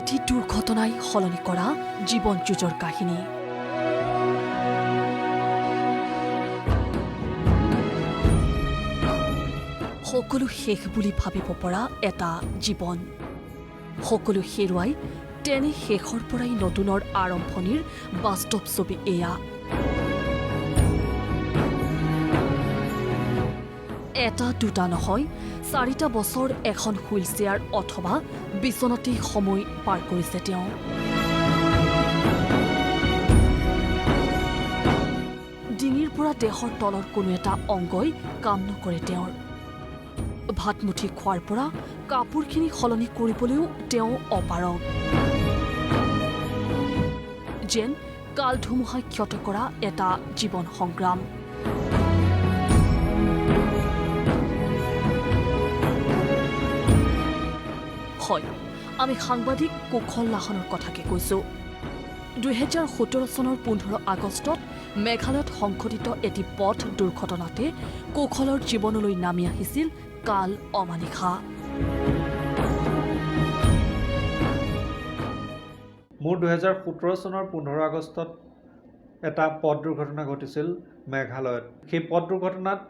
এটি দুৰ্ঘটনাই সলনি কৰা জীৱন যুঁজৰ কাহিনী। সকলো শেষ বুলি ভাবিব পৰা এটা জীৱন, সকলো হেৰুৱাই তেনে শেষৰ পৰাই নতুনৰ আৰম্ভণিৰ বাস্তৱ ছবি এয়া। এটা দুটা নহয়, 4টা বছৰ এখন হুইল চেয়াৰ অথবা বিচনাতেই সময় পাৰ কৰিছে তেওঁ। ডিঙিৰ পৰা দেহৰ তলৰ কোনো এটা অংগই কাম নকৰে তেওঁৰ। ভাতমুঠি খোৱাৰ পৰা কাপোৰখিনি সলনি কৰিবলৈও তেওঁ অপাৰগ। যেন কাল ধুমুহাই ক্ষত কৰা এটা জীৱন সংগ্ৰাম। হয়, আমি সাংবাদিক কুশল লাহনৰ কথাকে কৈছো। 2017 চনৰ 15 আগষ্টত মেঘালয়ত সংঘটিত এটি পথ দুৰ্ঘটনাতে কুশলৰ জীৱনলৈ নামি আহিছিল কাল অমানিশা। মোৰ 2017 চনৰ 15 আগষ্টত এটা পথ দুৰ্ঘটনা ঘটিছিল মেঘালয়ত। সেই পথ দুৰ্ঘটনাত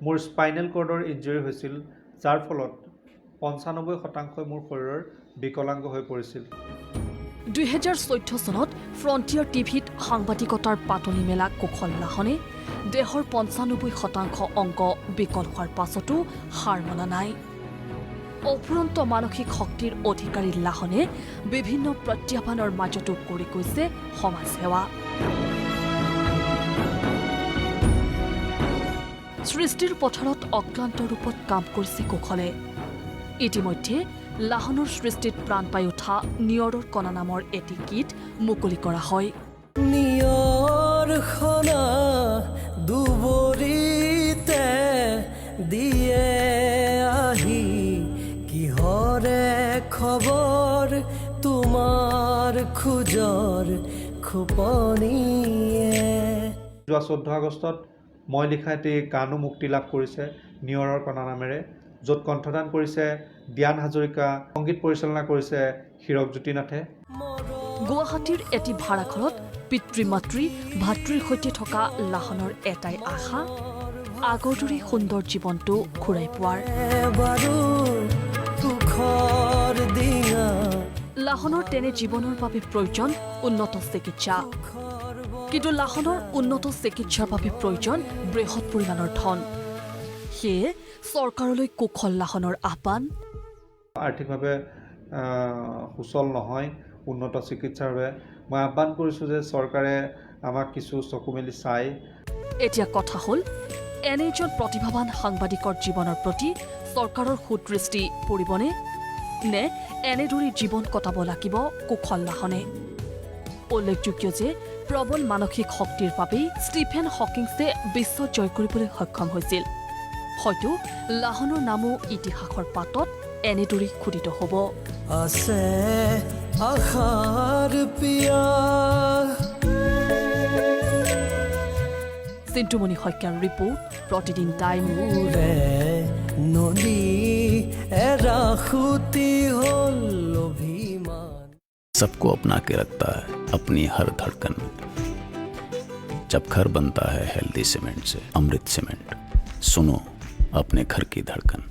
মোৰ স্পাইনেল কৰ্ডৰ ইনজুৰি হৈছিল, যাৰ ফলত 95% মোৰ শৰীৰৰ বিকলাংগ হৈ পৰিছিল। 2014 চনত ফ্ৰণ্টিয়াৰ টিভিত সাংবাদিকতাৰ পাতনি মেলা কুশল লাহনে দেহৰ 95% অংগ বিকল হোৱাৰ পাছতো হাৰ মনা নাই। অফুৰন্ত মানসিক শক্তিৰ অধিকাৰী লাহনে বিভিন্ন প্ৰত্যাহ্বানৰ মাজতো কৰি গৈছে সমাজসেৱা। সৃষ্টিৰ পথাৰত অক্লান্ত ৰূপত কাম কৰিছে কুশলে। ইতিমধ্যে লাহনৰ সৃষ্টিত প্ৰাণ পাই উঠা নিয়ৰৰ কণা নামৰ এটি গীত মুকলি কৰা হয়। নিয়ৰ খনা দুবৰিতে দিয়ে আহি কিহৰে খবৰ তোমাৰ খোজৰ খোপনিয়ে। যোৱা 14 আগষ্টত মই লিখা এটি গানো মুক্তি লাভ কৰিছে নিয়ৰৰ কণা নামেৰে, য'ত কণ্ঠদান কৰিছে জ্ঞান হাজৰিকা, সংগীত পৰিচালনা কৰিছে হীৰকজ্যোতি নাথে। গুৱাহাটীৰ এটি ভাড়াঘৰত পিতৃ মাতৃ ভাতৃৰ সৈতে থকা লাহনৰ এটাই আশা, আগৰ দৰে সুন্দৰ জীৱনটো ঘূৰাই পোৱাৰ। লাহনৰ তেনে জীৱনৰ বাবে প্ৰয়োজন উন্নত চিকিৎসা, কিন্তু লাহনৰ উন্নত চিকিৎসাৰ বাবে প্ৰয়োজন বৃহৎ পৰিমাণৰ ধন। সেয়ে চৰকাৰলৈ কুশল লাহনৰ আহ্বান। আৰ্থিকভাৱে সুচল নহয় উন্নত চিকিৎসাৰ বাবে মই আহ্বান কৰিছোঁ যে চৰকাৰে আমাক কিছু চকু মেলি চাই। এতিয়া কথা হ'ল, এনে এজন প্ৰতিভাৱান সাংবাদিকৰ জীৱনৰ প্ৰতি চৰকাৰৰ সুদৃষ্টি পৰিবনে, নে এনেদৰে জীৱন কটাব লাগিব কুশল লাহনে? উল্লেখযোগ্য যে প্ৰবল মানসিক শক্তিৰ বাবেই ষ্টিফেন হকিংছে বিশ্ব জয় কৰিবলৈ সক্ষম হৈছিল। হয়তো লাহনৰ নামো ইতিহাসৰ পাতত এনেদৰে খোদিত হ'ব। আছে আশাৰ পিয়া। চিন্তুমণি শইকীয়াৰ ৰিপৰ্ট, প্ৰতিদিন টাইম। নদী এৰা খুটি হ'ল অভিমান। सबको अपना के रखता है अपनी हर धड़कन। जब घर बनता है हेल्दी सीमेंट से, अमृत सीमेंट, सुनो अपने घर की धड़कन।